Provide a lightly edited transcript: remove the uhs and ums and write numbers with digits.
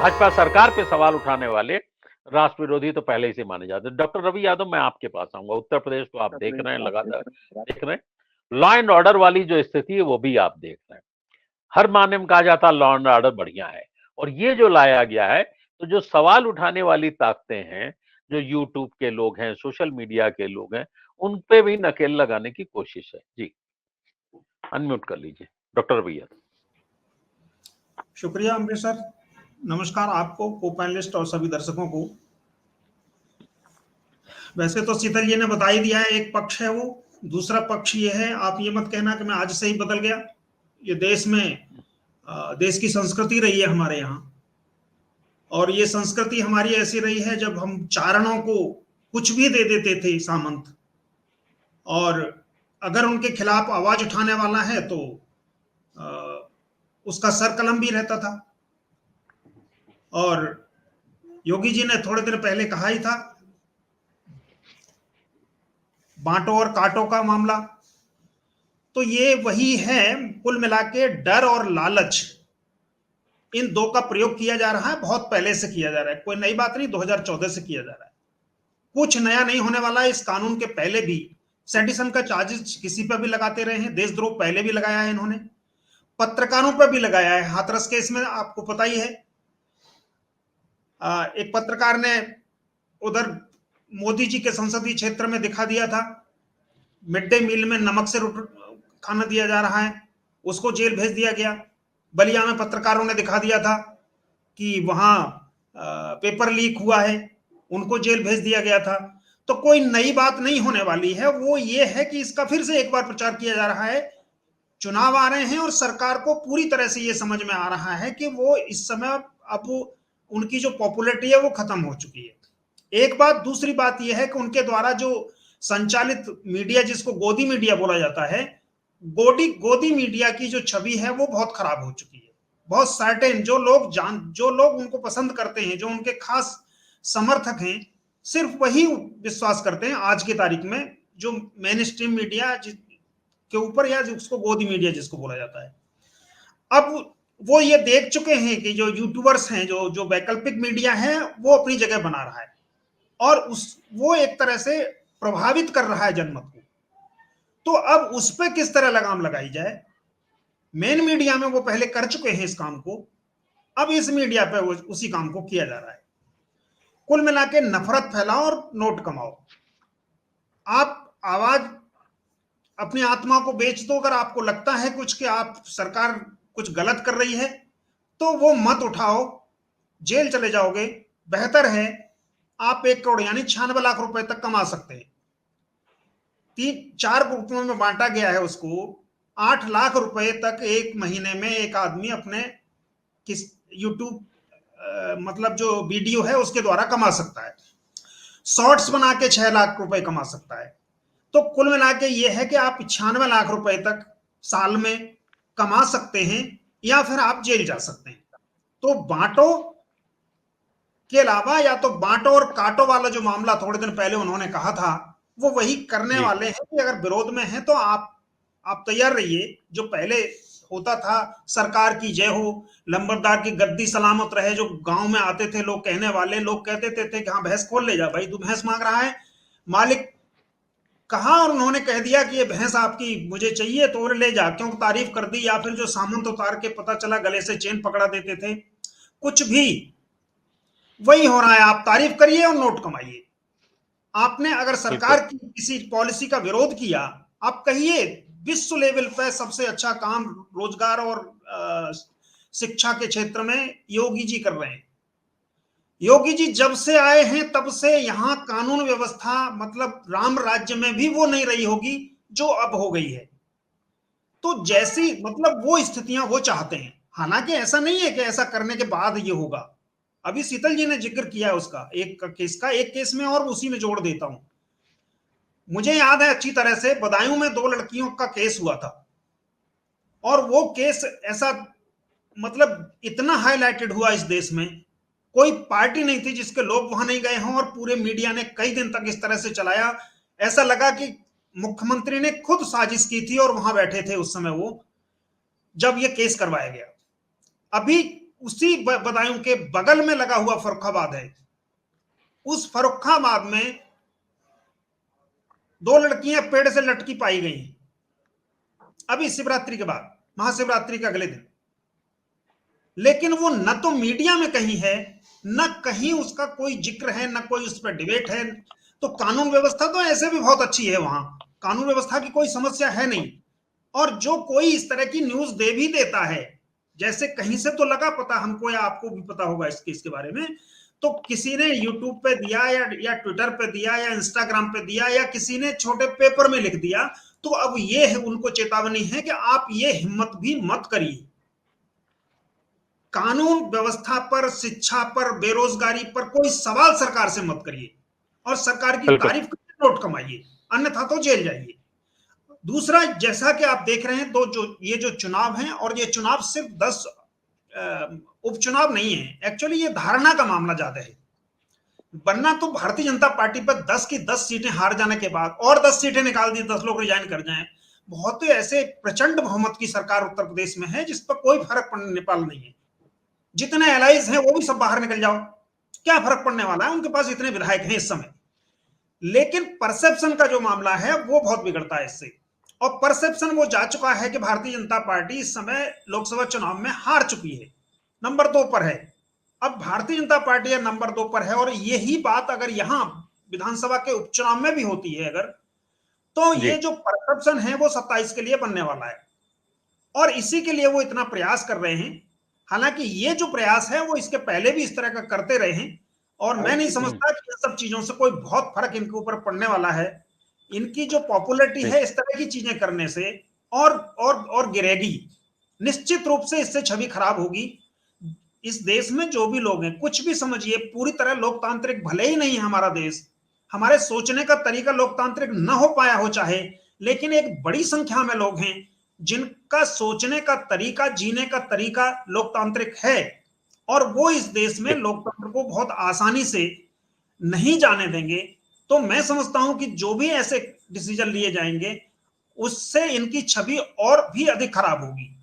भाजपा सरकार पे सवाल उठाने वाले राष्ट्र विरोधी तो पहले ही से माने जाते हैं। डॉक्टर रवि यादव, मैं आपके पास आऊंगा। उत्तर प्रदेश को आप देख रहे हैं, लगातार देख रहे हैं, लॉ एंड ऑर्डर वाली जो स्थिति है वो भी आप देख रहे हैं। हर मामले में कहा जाता है लॉ एंड ऑर्डर बढ़िया है, और ये जो लाया गया है, तो जो सवाल उठाने वाली ताकतें हैं, जो यूट्यूब के लोग हैं, सोशल मीडिया के लोग हैं, उन पे भी नकेल लगाने की कोशिश है। जी, अनम्यूट कर लीजिए डॉक्टर रवि यादव। शुक्रिया अमरीश सर। नमस्कार आपको, को पैनलिस्ट और सभी दर्शकों को। वैसे तो शीतल जी ने बता ही दिया है, एक पक्ष है वो, दूसरा पक्ष ये है। आप ये मत कहना कि मैं आज से ही बदल गया। ये देश में देश की संस्कृति रही है हमारे यहाँ, और ये संस्कृति हमारी ऐसी रही है जब हम चारणों को कुछ भी दे देते थे सामंत, और अगर उनके खिलाफ आवाज उठाने वाला है तो उसका सर कलम भी रहता था। और योगी जी ने थोड़े दिन पहले कहा ही था, बांटो और काटो का मामला। तो ये वही है, कुल मिला के डर और लालच, इन दो का प्रयोग किया जा रहा है। बहुत पहले से किया जा रहा है, कोई नई बात नहीं, 2014 से किया जा रहा है। कुछ नया नहीं होने वाला है। इस कानून के पहले भी सेडिशन का चार्जेस किसी पर भी लगाते रहे हैं। देशद्रोह पहले भी लगाया है इन्होंने, पत्रकारों पर भी लगाया है। हाथरस केस में आपको पता ही है, एक पत्रकार ने उधर मोदी जी के संसदीय क्षेत्र में दिखा दिया था, मिड डे मील में नमक से खाना दिया जा रहा है, उसको जेल भेज दिया गया। बलिया में पत्रकारों ने दिखा दिया था कि वहां पेपर लीक हुआ है, उनको जेल भेज दिया गया था। तो कोई नई बात नहीं होने वाली है। वो ये है कि इसका फिर से एक बार प्रचार किया जा रहा है। चुनाव आ रहे हैं और सरकार को पूरी तरह से ये समझ में आ रहा है कि वो इस समय अब उनकी जो पॉपुलैरिटी है वो खत्म हो चुकी है। एक बात। दूसरी बात यह है कि उनके द्वारा जो संचालित मीडिया, जिसको गोदी मीडिया बोला जाता है, गोदी मीडिया की जो छवि है वो बहुत खराब हो चुकी है। बहुत सर्टेन जो लोग उनको पसंद करते हैं, जो उनके खास समर्थक हैं, सिर्फ वही विश्वास करते हैं आज की तारीख में, जो मेन स्ट्रीम मीडिया के ऊपर, या उसको गोदी मीडिया जिसको बोला जाता है। अब वो ये देख चुके हैं कि जो यूट्यूबर्स हैं, जो वैकल्पिक मीडिया है, वो अपनी जगह बना रहा है, और वो एक तरह से प्रभावित कर रहा है जनमत को। तो अब उस पर किस तरह लगाम लगाई जाए। मेन मीडिया में वो पहले कर चुके हैं इस काम को, अब इस मीडिया पे उसी काम को किया जा रहा है। कुल मिला के नफरत फैलाओ और नोट कमाओ। आप आवाज, अपनी आत्मा को बेच दो। अगर आपको लगता है कुछ कि आप सरकार कुछ गलत कर रही है, तो वो मत उठाओ, जेल चले जाओगे। बेहतर है आप 1 करोड़ यानी 96 लाख रुपए तक कमा सकते हैं। 4 ग्रुपों में बांटा गया है उसको। 8 लाख रुपए तक एक महीने में एक आदमी अपने किस यूट्यूब मतलब जो वीडियो है उसके द्वारा कमा सकता है। शॉर्ट्स बना के 6 लाख रुपए कमा सकता है। तो कुल मिला के ये है कि आप 96 लाख रुपए तक साल में कमा सकते हैं, या फिर आप जेल जा सकते हैं। तो बांटो के अलावा, या तो बांटो और काटो वाला जो मामला थोड़े दिन पहले उन्होंने कहा था, वो वही करने वाले हैं कि अगर विरोध में है तो आप तैयार रहिए। जो पहले होता था, सरकार की जय हो, लंबरदार की गद्दी सलामत रहे, जो गांव में आते थे लोग कहने वाले, लोग कहते थे कि हाँ भैंस खोल ले जा भाई, तू भैंस मांग रहा है। मालिक कहा और उन्होंने कह दिया कि ये भैंस आपकी मुझे चाहिए, तो ले जा, क्यों तारीफ कर दी। या फिर जो सामंत उतार के पता चला गले से चेन पकड़ा देते थे, कुछ भी वही हो रहा है। आप तारीफ करिए और नोट कमाइए। आपने अगर सरकार की किसी पॉलिसी का विरोध किया, आप कहिए विश्व लेवल पर सबसे अच्छा काम रोजगार और शिक्षा के क्षेत्र में योगी जी कर रहे हैं। योगी जी जब से आए हैं तब से यहां कानून व्यवस्था, मतलब राम राज्य में भी वो नहीं रही होगी जो अब हो गई है। तो जैसी मतलब वो स्थितियां वो चाहते हैं। हालांकि ऐसा नहीं है कि ऐसा करने के बाद ये होगा। अभी शीतल जी ने जिक्र किया है उसका, एक केस का, एक केस में और उसी में जोड़ देता हूं। मुझे याद है अच्छी तरह से, बदायूं में 2 लड़कियों का केस हुआ था, और वो केस ऐसा मतलब इतना हाईलाइटेड हुआ इस देश में, कोई पार्टी नहीं थी जिसके लोग वहां नहीं गए हों, और पूरे मीडिया ने कई दिन तक इस तरह से चलाया। ऐसा लगा कि मुख्यमंत्री ने खुद साजिश की थी और वहां बैठे थे उस समय वो, जब ये केस करवाया गया। अभी उसी बदायूं के बगल में लगा हुआ फर्रुखाबाद है। उस फर्रुखाबाद में 2 लड़कियां पेड़ से लटकी पाई गई अभी शिवरात्रि के बाद, महाशिवरात्रि के अगले दिन। लेकिन वो न तो मीडिया में कहीं है, न कहीं उसका कोई जिक्र है, न कोई उस पर डिबेट है। तो कानून व्यवस्था तो ऐसे भी बहुत अच्छी है, वहां कानून व्यवस्था की कोई समस्या है नहीं। और जो कोई इस तरह की न्यूज दे भी देता है, जैसे कहीं से तो लगा पता हमको या आपको भी पता होगा इसके बारे में, तो किसी ने यूट्यूब पे दिया या ट्विटर पे दिया या इंस्टाग्राम पे दिया या किसी ने छोटे पेपर में लिख दिया, तो अब ये है, उनको चेतावनी है कि आप ये हिम्मत भी मत करिए। कानून व्यवस्था पर, शिक्षा पर, बेरोजगारी पर कोई सवाल सरकार से मत करिए और सरकार की तारीफ करके नोट कमाइए, अन्यथा तो जेल जाइए। दूसरा, जैसा कि आप देख रहे हैं, तो ये जो चुनाव हैं, और ये चुनाव सिर्फ 10 उपचुनाव नहीं है, एक्चुअली ये धारणा का मामला ज्यादा है। बनना तो भारतीय जनता पार्टी पर 10 की 10 सीटें हार जाने के बाद और 10 सीटें निकाल दी, 10 लोग रिजाइन कर जाएं, बहुत ऐसे प्रचंड बहुमत की सरकार उत्तर प्रदेश में है जिस पर कोई फर्क पड़ने वाला नहीं है। जितने एलाइज हैं वो भी सब बाहर निकल जाओ, क्या फर्क पड़ने वाला है, उनके पास इतने विधायक हैं इस समय। लेकिन परसेप्शन का जो मामला है वो बहुत बिगड़ता है इससे, और परसेप्शन वो जा चुका है कि भारतीय जनता पार्टी इस समय लोकसभा चुनाव में हार चुकी है, नंबर 2 पर है। अब भारतीय जनता पार्टी नंबर 2 पर है, और यही बात अगर यहां विधानसभा के उपचुनाव में भी होती है अगर, तो ये जो परसेप्शन है वो 27 के लिए बनने वाला है, और इसी के लिए वो इतना प्रयास कर रहे हैं। हालांकि ये जो प्रयास है वो इसके पहले भी इस तरह का करते रहे हैं, और मैं नहीं समझता कि इन सब चीजों से कोई बहुत फर्क इनके ऊपर पड़ने वाला है। इनकी जो पॉपुलैरिटी है इस तरह की चीजें करने से और गिरेगी, निश्चित रूप से इससे छवि खराब होगी। इस देश में जो भी लोग हैं, कुछ भी समझिए, पूरी तरह लोकतांत्रिक भले ही नहीं है हमारा देश, हमारे सोचने का तरीका लोकतांत्रिक न हो पाया हो चाहे, लेकिन एक बड़ी संख्या में लोग हैं जिनका सोचने का तरीका, जीने का तरीका लोकतांत्रिक है, और वो इस देश में लोकतंत्र को बहुत आसानी से नहीं जाने देंगे। तो मैं समझता हूं कि जो भी ऐसे डिसीजन लिए जाएंगे उससे इनकी छवि और भी अधिक खराब होगी।